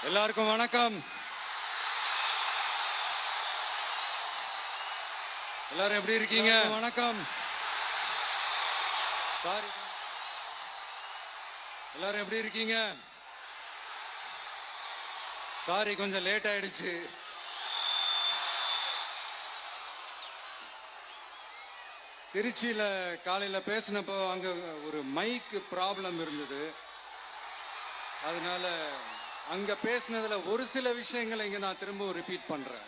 எல்லாருக்கும் வணக்கம். எல்லாரும் எப்படி இருக்கீங்க? வணக்கம். சாரி, எல்லாரும் எப்படி இருக்கீங்க? சாரி, கொஞ்சம் லேட் ஆயிடுச்சு. திருச்சியில காலையில பேசினப்போ அங்க ஒரு மைக் ப்ராப்ளம் இருந்தது. அதனால அங்க பேசினதுல ஒரு சில விஷயங்களை இங்க நான் திரும்ப ரிப்பீட் பண்றேன்.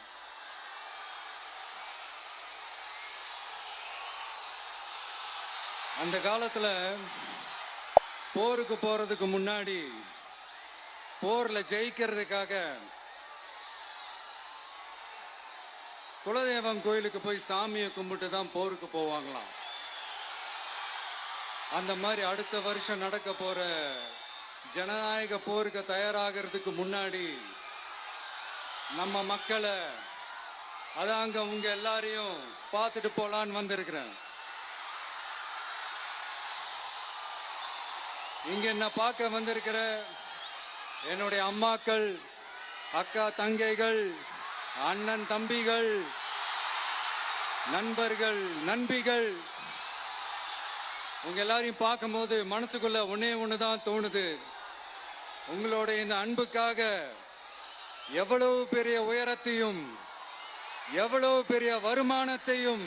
அந்த காலத்துல போருக்கு போறதுக்கு முன்னாடி போர்ல ஜெயிக்கிறதுக்காக குலதெய்வம் கோயிலுக்கு போய் சாமியை கும்பிட்டு தான் போருக்கு போவாங்களாம். அந்த மாதிரி அடுத்த வருஷம் நடக்க போற ஜனநாயக போருக்கு தயாராகிறதுக்கு முன்னாடி நம்ம மக்களை அதாங்க உங்க எல்லாரையும் பார்த்துட்டு போலான்னு வந்திருக்கிறேன். இங்க என்ன பார்க்க வந்திருக்கிற என்னுடைய அம்மாக்கள், அக்கா தங்கைகள், அண்ணன் தம்பிகள், நண்பர்கள், நண்பிகள், உங்க எல்லாரையும் பார்க்கும்போது மனசுக்குள்ள ஒன்னே ஒண்ணுதான் தோணுது. உங்களோட இந்த அன்புக்காக எவ்வளவு பெரிய உயரத்தையும், எவ்வளவு பெரிய வருமானத்தையும்,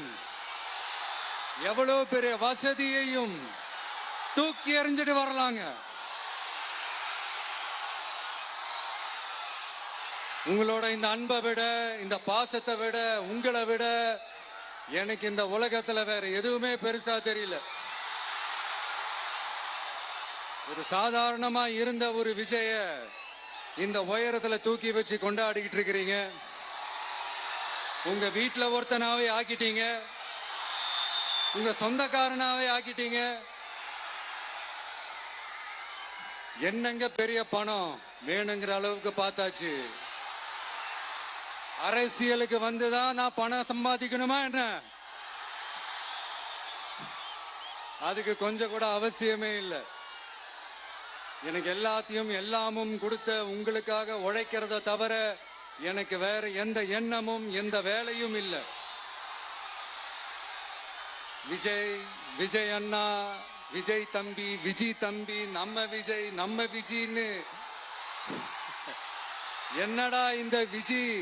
எவ்வளவு பெரிய வசதியையும் தூக்கி எறிஞ்சிட்டு வரலாங்க. உங்களோட இந்த அன்பை விட, இந்த பாசத்தை விட, உங்களை விட எனக்கு இந்த உலகத்துல வேற எதுவுமே பெருசா தெரியல. ஒரு சாதாரணமா இருந்த ஒரு விஜய இந்த உயரத்துல தூக்கி வச்சு கொண்டாடிக்கிட்டு இருக்கிறீங்க. உங்க வீட்டுல ஒருத்தனாவே ஆக்கிட்டீங்க, உங்க சொந்தக்காரனாவே ஆக்கிட்டீங்க. என்னங்க பெரிய பணம் வேணுங்கிற அளவுக்கு பார்த்தாச்சு. அரசியலுக்கு வந்துதான் நான் பணம் சம்பாதிக்கணுமா என்ன? அதுக்கு கொஞ்சம் கூட அவசியமே இல்லை. எனக்கு எல்லாத்தையும் எல்லாமும் கொடுத்த உங்களுக்காக உழைக்கிறத தவிர எனக்கு வேற எந்த எண்ணமும் எந்த வேலையும் இல்லை. விஜய், விஜய் அண்ணா, விஜய் தம்பி, விஜய் தம்பி, நம்ம விஜய், நம்ம விஜய்னு என்னடா இந்த விஜய்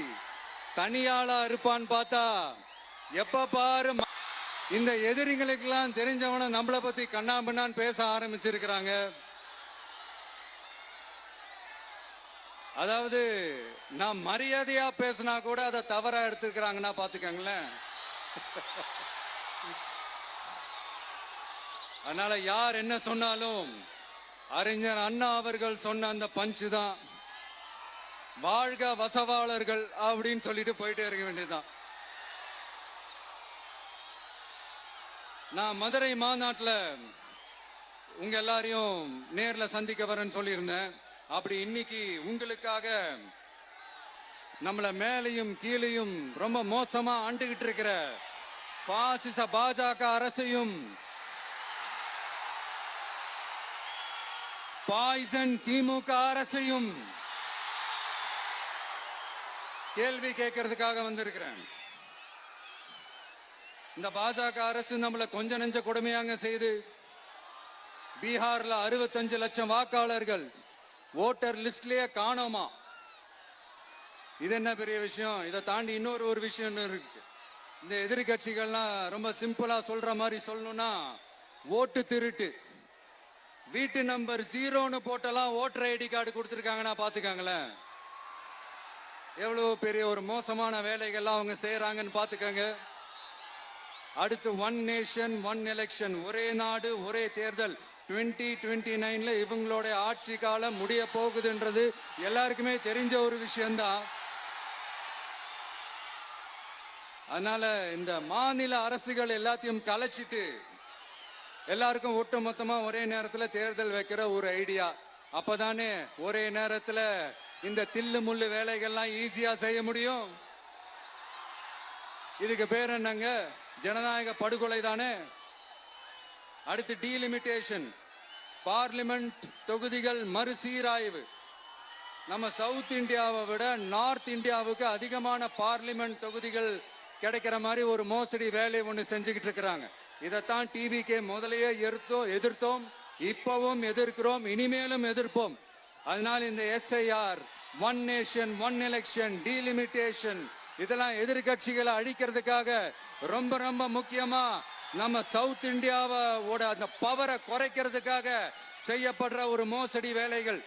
தனியாளா இருப்பான்னு பார்த்தா எப்ப பாரு இந்த எதிரிகளுக்கெல்லாம் தெரிஞ்சவன நம்மளை பத்தி கண்ணாமண்ணான்னு பேச ஆரம்பிச்சிருக்கிறாங்க. அதாவது நான் மரியாதையா பேசினா கூட அதை தவறா எடுத்துக்கிறாங்கன்னா பாத்துக்கங்களேன். அதனால யார் என்ன சொன்னாலும் அறிஞர் அண்ணா அவர்கள் சொன்ன அந்த பஞ்சு தான், வாழ்க வசவாளர்கள் அப்படின்னு சொல்லிட்டு போயிட்டே இருக்க வேண்டியதுதான். நான் மதுரை மாநாட்டில் உங்க எல்லாரையும் நேர்ல சந்திக்க வரேன்னு சொல்லியிருந்தேன். அப்படி இன்னைக்கு உங்களுக்காக நம்மள மேலையும் கீழையும் ரொம்ப மோசமா ஆண்டுகிட்டு இருக்கிற பாசிச பாஜக அரசையும், பாய்சன் திமுக அரசையும் கேள்வி கேட்கறதுக்காக வந்திருக்கிறேன். இந்த பாஜக அரசு நம்மள கொஞ்ச நெஞ்ச கொடுமையாங்க செய்து பீகார்ல 65 லட்சம் வாக்காளர்கள் ஓட்டர் லிஸ்ட்லயே காணோமா. இது என்ன பெரிய விஷயம்? இதை தாண்டி இன்னொரு விஷயம் இருக்கு. இந்த எதிரி கட்சிகள்லாம் ரொம்ப சிம்பிளா சொல்ற மாதிரி சொல்லணும்னா, ஓட்டு திருட்டு, வீட்டு நம்பர் 0ன்னு போட்டெல்லாம் ஓட்டர் ஐடி கார்டு கொடுத்துருக்காங்கன்னா பாத்துக்காங்களேன். எவ்வளவு பெரிய ஒரு மோசமான வேலைகள்லாம் அவங்க செய்யறாங்கன்னு பாத்துக்கங்க. அடுத்து ஒன் நேஷன் ஒன் எலெக்ஷன், ஒரே நாடு ஒரே தேர்தல் 2029ல இவங்களோட ஆட்சி காலம் முடிய போகுதுன்றது எல்லாருக்குமே தெரிஞ்ச ஒரு விஷயம்தான். அதனால இந்த மாநில அரசுகள் எல்லாத்தையும் கலைச்சிட்டு எல்லாருக்கும் ஒட்டு மொத்தமா ஒரே நேரத்தில் தேர்தல் வைக்கிற ஒரு ஐடியா. அப்பதானே ஒரே நேரத்தில் இந்த தில்லு முள்ளு வேலைகள்லாம் ஈஸியா செய்ய முடியும். இதுக்கு பேர் என்னங்க? ஜனநாயக படுகொலை தானே. அடுத்து டீலிமிட்டேஷன், பார்லிமெண்ட் தொகுதிகள் மறுசீராய்வு, நம்ம சவுத் இந்தியாவை விட நார்த் இந்தியாவுக்கு அதிகமான பார்லிமெண்ட் தொகுதிகள் கிடைக்கிற மாதிரி ஒரு மோசடி வேலையை ஒன்று செஞ்சுக்கிட்டு இருக்கிறாங்க. இதைத்தான் டிவிகே முதலையே எதிர்த்தோம், இப்பவும் எதிர்க்கிறோம், இனிமேலும் எதிர்ப்போம். அதனால் இந்த SIR, one nation one election, delimitation, இதெல்லாம் எதிர்கட்சிகளை அழிக்கிறதுக்காக ரொம்ப ரொம்ப முக்கியமா நம்ம சவுத் இந்தியாவோட அந்த பவரை குறைக்கிறதுக்காக செய்யப்படுற ஒரு மோசடி வேலைகள்.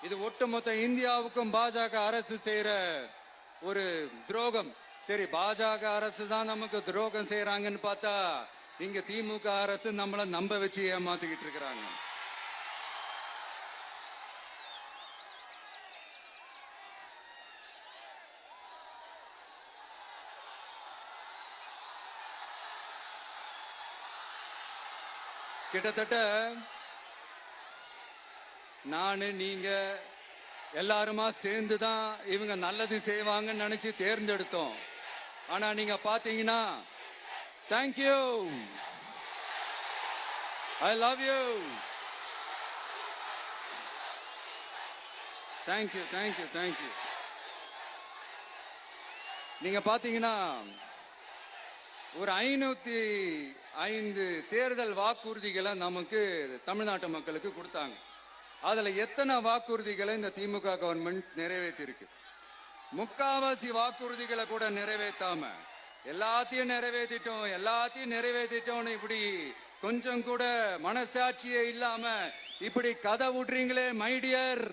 இது ஒட்டுமொத்த இந்தியாவுக்கும் பாஜக அரசு செய்யற ஒரு துரோகம். சரி, பாஜக அரசு தான் நமக்கு துரோகம் செய்யறாங்கன்னு பார்த்தா இங்க திமுக அரசு நம்மள நம்ப வச்சு ஏமாத்திக்கிட்டு இருக்கிறாங்க. கிட்டத்தட்ட நானு நீங்க எல்லாருமா சேர்ந்து தான் இவங்க நல்லது செய்வாங்கன்னு நினைச்சு தேர்ந்தெடுத்தோம். ஆனா நீங்க பாத்தீங்கன்னா, thank you, I love you, thank you thank you thank you. நீங்க பாத்தீங்கன்னா ஒரு 505 தேர்தல் வாக்குறுதிகளை நமக்கு தமிழ்நாட்டு மக்களுக்கு கொடுத்தாங்க. அதுல எத்தனை வாக்குறுதிகளை இந்த திமுக கவர்மெண்ட் நிறைவேற்றிருக்கு? முக்காவாசி வாக்குறுதிகளை கூட நிறைவேற்றாம எல்லாத்தையும் நிறைவேற்றிட்டோம் இப்படி கொஞ்சம் கூட மனசாட்சியே இல்லாம இப்படி கதை விடுறீங்களே மைடியர்.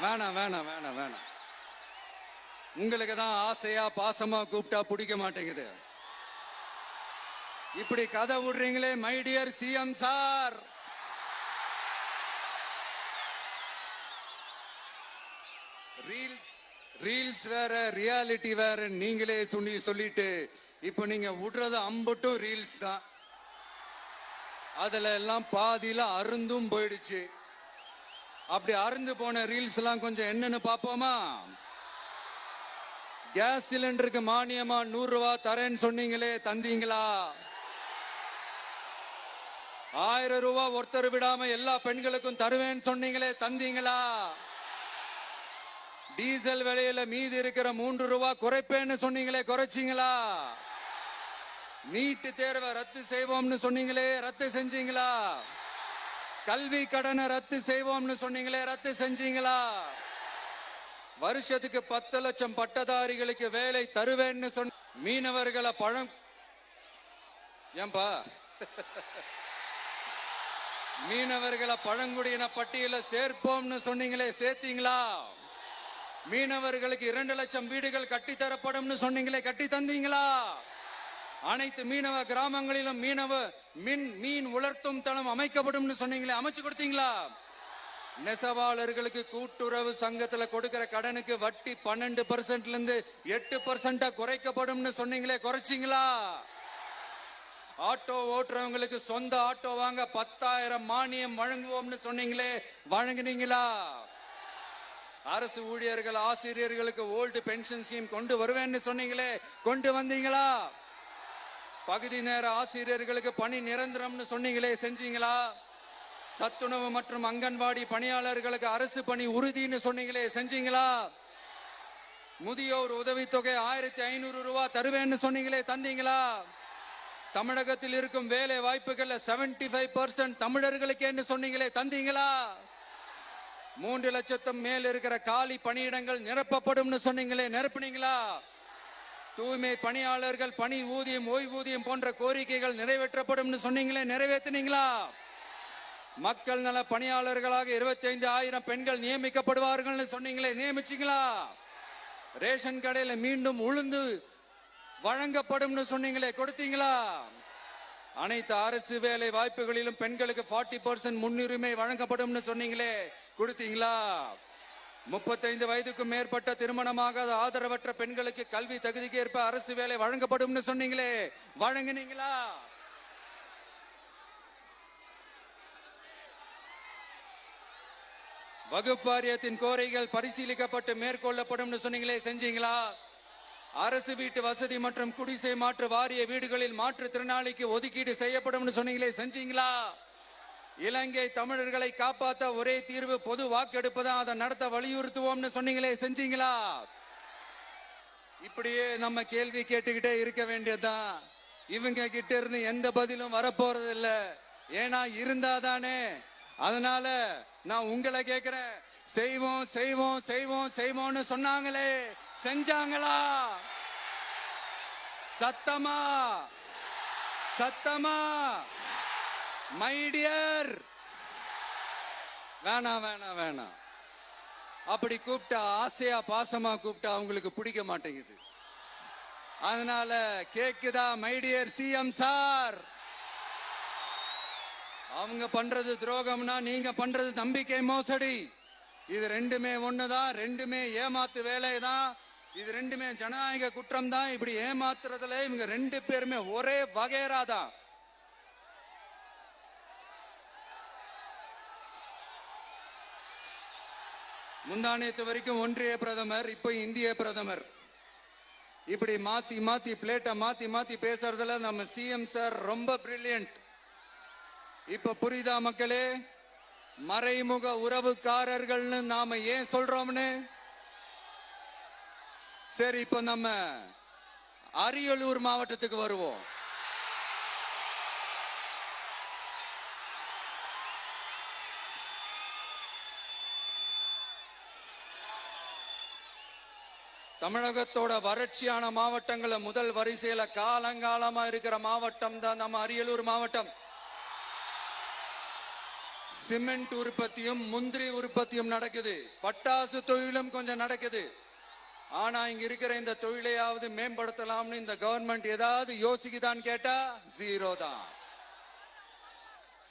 வேணாம் வேணாம் வேணாம் வேணாம். உங்களுக்கு தான் ஆசையா பாசமா கூப்பிட்டா பிடிக்க மாட்டேங்குது. இப்படி கதை விடுறீங்களே மைடியர் சிஎம் சார். ரீல்ஸ் வேற, ரியாலிட்டி வேற நீங்களே சொல்லிட்டு இப்ப நீங்க விடுறது அம்பட்டும் ரீல்ஸ் தான். அதுல எல்லாம் பாதியில அருந்தும் போயிடுச்சு. அப்படி அருந்து போன ரீல்ஸ் எல்லாம் கொஞ்சம் என்னன்னு பாப்போமா? கேஸ் சிலிண்டருக்கு மானியமா 100 ரூபாய் தரேன்னு சொன்னீங்களே, தந்தீங்களா? 1000 ரூபாய் ஒருத்தர் விடாம எல்லா பெண்களுக்கும் தருவேன்னு சொன்னீங்களே, தந்தீங்களா? டீசல் விலையில மீதி இருக்கிற 3 ரூபாய் குறைப்பேன்னு சொன்னீங்களே, குறைச்சிங்களா? நீட்டு தேர்வை ரத்து செய்வோம்னு சொன்னீங்களே, ரத்து செஞ்சீங்களா? கல்வி கடனை ரத்து செய்வோம்னு சொன்னீங்களே, ரத்து செஞ்சீங்களா? வருஷத்துக்கு 10 லட்சம் பட்டதாரிகளுக்கு வேலை தருவேன்னு சொன்ன மீனவர்களை ஏன்பா மீனவர்களை பழங்குடியின பட்டியல சேர்ப்போம்னு சொன்னீங்களே, சேர்த்தீங்களா? மீனவர்களுக்கு 2 லட்சம் வீடுகள் கட்டி தரப்படும் சொன்னீங்களே, கட்டி தந்தீங்களா? அனைத்து மீனவ கிராமங்களிலும் மீன் உலர்த்தும் தளம் அமைக்கப்படும் சொன்னீங்களே, அமைச்சு கொடுத்தீங்களா? நெசவாளர்களுக்கு கூட்டுறவு சங்கத்துல கொடுக்கிற கடனுக்கு வட்டி 12% இருந்து 8% குறைக்கப்படும் சொன்னீங்களே, குறைச்சிங்களா? ஆட்டோ ஓட்டுறவங்களுக்கு சொந்த ஆட்டோ வாங்க 10,000 மானியம் வழங்குவோம்னு சொன்னீங்களே, வழங்குனீங்களா? அரசு ஊழியர்கள் ஆசிரியர்களுக்கு ஓல்டு பென்ஷன் ஸ்கீம் கொண்டு வருவேன்னு சொன்னீங்களே, கொண்டு வந்தீங்களா? பகுதி நேர ஆசிரியர்களுக்கு பணி நிரந்தரம்னு சொன்னீங்களே, செஞ்சீங்களா? சத்துணவு மற்றும் அங்கன்வாடி பணியாளர்களுக்கு அரசு பணி உறுதின்னு சொன்னீங்களே, செஞ்சீங்களா? முதியோர் உதவித்தொகை 1500 ரூபாய் தருவேன்னு சொன்னீங்களே, தந்தீங்களா? தமிழகத்தில் இருக்கும் வேலை வாய்ப்புகள்ல 75% தமிழர்களுக்கு சொன்னீங்களே, தந்தீங்களா? 3 லட்சத்தும் மேல் இருக்கிற காலி பணியிடங்கள் நிரப்பப்படும் சொன்னீங்களே, நிரப்புனீங்களா? தூய்மை பணியாளர்கள் பணி ஊதியம், ஓய்வூதியம் போன்ற கோரிக்கைகள் நிறைவேற்றப்படும் சொன்னீங்களே, நிறைவேற்றினீங்களா? மக்கள் நல பணியாளர்களாக 25,000 பெண்கள் நியமிக்கப்படுவார்கள் சொன்னீங்களே, நியமிச்சீங்களா? ரேஷன் கடையில மீண்டும் உளுந்து வழங்கப்படும் சொன்னீங்களே, கொடுத்தீங்களா? அனைத்து அரசு வேலை வாய்ப்புகளிலும் பெண்களுக்கு 40% முன்னுரிமை வழங்கப்படும் சொன்னீங்களே, கொடுத்தீங்களா? 35 வயதுக்கும் மேற்பட்ட திருமணமாகாத ஆதரவற்ற பெண்களுக்கு கல்வி தகுதிக்கு ஏற்ப அரசு வேலை வழங்கப்படும் சொன்னீங்களே, வழங்கினீங்களா? வகுப்பு வாரியத்தின் கோரிக்கைகள் பரிசீலிக்கப்பட்டு மேற்கொள்ளப்படும் சொன்னீங்களே, செஞ்சீங்களா? அரசு வீட்டு வசதி மற்றும் குடிசை மாற்று வாரிய வீடுகளில் மாற்றுத்திறனாளிக்கு ஒதுக்கீடு செய்யப்படும் சொன்னீங்களே, செஞ்சீங்களா? இலங்கை தமிழர்களை காப்பாற்ற ஒரே தீர்வு பொது வாக்கெடுப்பு தான், அதை நடத்த வலியுறுத்துவோம்னு சொன்னீங்களே, செஞ்சீங்களா? இப்படியே நம்ம கேள்வி கேட்டுக்கிட்டே இருக்க வேண்டியதுதான். இவங்க கிட்ட இருந்து எந்த பதிலும் வரப்போறது இல்ல. ஏன்னா இருந்தாதானே. அதனால நான் உங்களை கேட்கிறேன், செய்வோம் செய்வோம் செய்வோம் செய்வோம்னு சொன்னாங்களே, செஞ்சாங்களா? சத்தமா சத்தமா? மை டியர், வேணாம் வேணாம் வேணாம். அப்படி கூப்பிட்டா, ஆசையா பாசமா கூப்பிட்டா அவங்களுக்கு பிடிக்க மாட்டேங்குது. அதனால கேக்குதா மை டியர் சிஎம் சார்? அவங்க பண்றது துரோகம்னா நீங்க பண்றது நம்பிக்கை மோசடி. இது ரெண்டுமே ஒண்ணுதான், ரெண்டுமே ஏமாத்து வேலை தான், இது ரெண்டுமே ஜனநாயக குற்றம் தான். இப்படி ஏமாத்துறதுல இவங்க ரெண்டு பேருமே ஒரே வகைரா தான். முந்தானேத்து வரைக்கும் ஒன்றிய பிரதமர், இப்ப இந்திய பிரதமர். இப்படி மாத்தி மாத்தி பிளேட்டை மாத்தி மாத்தி பேசுறதுல நம்ம சிஎம் சார் ரொம்ப பிரில்லியன்ட். இப்ப புரியுதா மக்களே? மறைமுக உறவுக்காரர்கள்னு நாம ஏன் சொல்றோம்னு? சரி, இப்ப நம்ம அரியலூர் மாவட்டத்துக்கு வருவோம். தமிழகத்தோட வறட்சியான மாவட்டங்கள முதல் வரிசையில காலங்காலமா இருக்கிற மாவட்டம் தான் நம்ம அரியலூர் மாவட்டம். சிமெண்ட் உற்பத்தியும் முந்திரி உற்பத்தியும் நடக்குது, பட்டாசு தொழிலும் கொஞ்சம் நடக்குது. ஆனா இங்க இருக்கிற இந்த தொழிலையாவது மேம்படுத்தலாம்னு இந்த கவர்மெண்ட் ஏதாவது யோசிக்குதான்னு கேட்டா ஜீரோ தான்.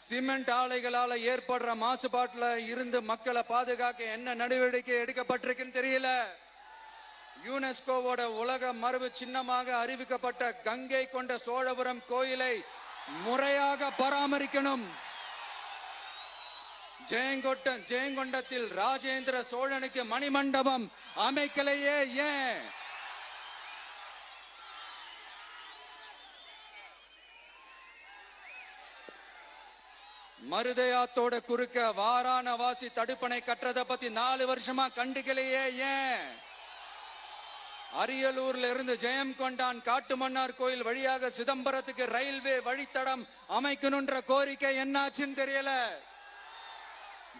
சிமெண்ட் ஆலைகளால ஏற்படுற மாசுபாட்டுல இருந்து மக்களை பாதுகாக்க என்ன நடவடிக்கை எடுக்கப்பட்டிருக்குன்னு தெரியல. யுனெஸ்கோவோட உலக மரபு சின்னமாக அறிவிக்கப்பட்ட கங்கை கொண்ட சோழபுரம் கோயிலை முறையாக பராமரிக்கணும். ஜெயங்கொண்டத்தில் ராஜேந்திர சோழனுக்கு மணிமண்டபம் அமைக்கலையே ஏன்? மருதையாத்தோட குறுக்க வாராணவாசி தடுப்பணை கட்டுறதை பத்தி 4 வருஷமா கண்டுக்கலையே ஏன்? அரியலூர்ல இருந்து ஜெயங்கொண்டான் காட்டுமன்னார் கோயில் வழியாக சிதம்பரத்துக்கு ரயில்வே வழித்தடம் அமைக்கணும்ன்ற கோரிக்கை என்னாச்சுன்னு தெரியல.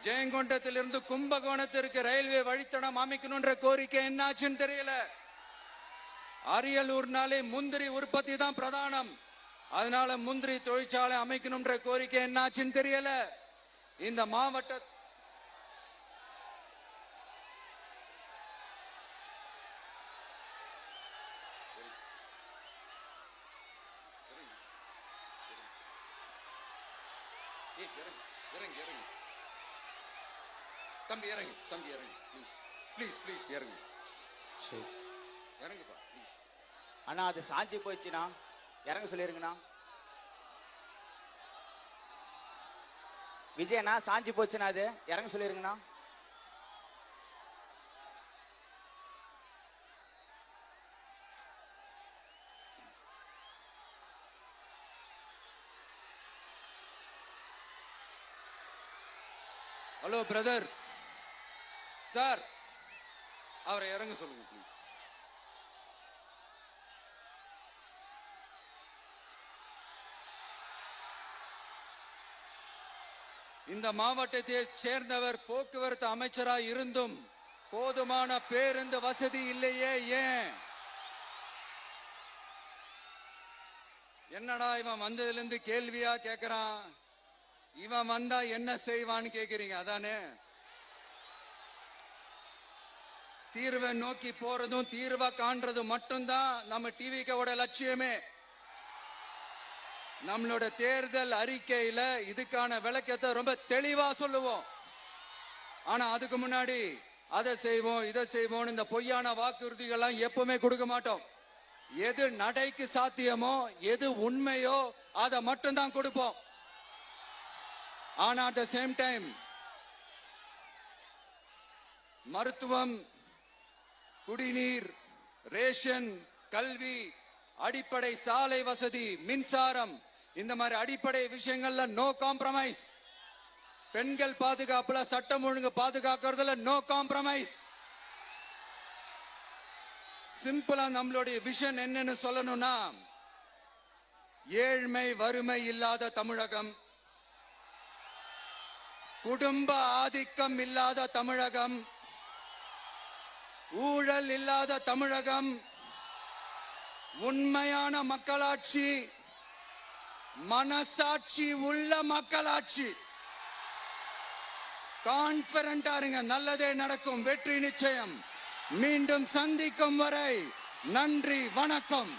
ஜெயங்கொண்டத்திலிருந்து கும்பகோணத்திற்கு ரயில்வே வழித்தடம் அமைக்கணும்ன்ற கோரிக்கை என்னாச்சுன்னு தெரியல. அரியலூர்னாலே முந்திரி உற்பத்தி தான் பிரதானம், அதனால முந்திரி தொழிற்சாலை அமைக்கணும்ன்ற கோரிக்கை என்னாச்சுன்னு தெரியல. இந்த மாவட்ட தம்பி இறங்கு, தம்பி இறங்கு, ப்ளீஸ் ப்ளீஸ் ப்ளீஸ் இறங்கு, இறங்குப்பா ப்ளீஸ். அண்ணா அது சாஞ்சி போயிடுச்சுண்ணா, இறங்க சொல்லிருங்கண்ணா. விஜயண்ணா சாஞ்சி போச்சுண்ணா, அது இறங்க சொல்லிருங்கண்ணா. ஹலோ பிரதர் சார், அவரை இறங்க சொல்லுங்க ப்ளீஸ். இந்த மாவட்டத்தை சேர்ந்தவர் போக்குவரத்து அமைச்சராக இருந்தும் போதுமான பேருந்து வசதி இல்லையே ஏன்? என்னடா இவன் வந்ததுல இருந்து கேள்வியா கேக்குறான், இவன் வந்தா என்ன செய்வான்னு கேக்குறீங்க அதானே? தீர்வை நோக்கி போறதும் தீர்வை காண்றதும் மட்டும்தான் நம்ம டிவிக்கோட லட்சியமே. நம்மளோட தேர்தல் அறிக்கையில இதுக்கான விளக்கத்தை ரொம்ப தெளிவா சொல்லுவோம். ஆனா அதுக்கு முன்னாடி அதை செய்வோம் இதை செய்வோம் இந்த பொய்யான வாக்குறுதிகள்லாம் எப்பவுமே கொடுக்க மாட்டோம். எது நடைக்கு சாத்தியமோ எது உண்மையோ அதை மட்டும்தான் கொடுப்போம். ஆனா அட் த சேம் டைம் மருத்துவம், குடிநீர், ரேஷன், கல்வி, அடிப்படை சாலை வசதி, மின்சாரம், இந்த மாதிரி அடிப்படை விஷயங்கள்ல நோ காம்ப்ரமைஸ். பெண்கள் பாதுகாப்புல, சட்டம் ஒழுங்கு பாதுகாக்கிறதுல நோ காம்ப்ரமைஸ். சிம்பிளா நம்மளுடைய விஷன் என்னன்னு சொல்லணும்னா, ஏழ்மை வறுமை இல்லாத தமிழகம், குடும்ப ஆதிக்கம் இல்லாத தமிழகம், ஊழல் இல்லாத தமிழகம், உண்மையான மக்களாட்சி, மனசாட்சி உள்ள மக்களாட்சி. கான்பிடண்டா இருங்க, நல்லதே நடக்கும், வெற்றி நிச்சயம். மீண்டும் சந்திக்கும் வரை நன்றி, வணக்கம்.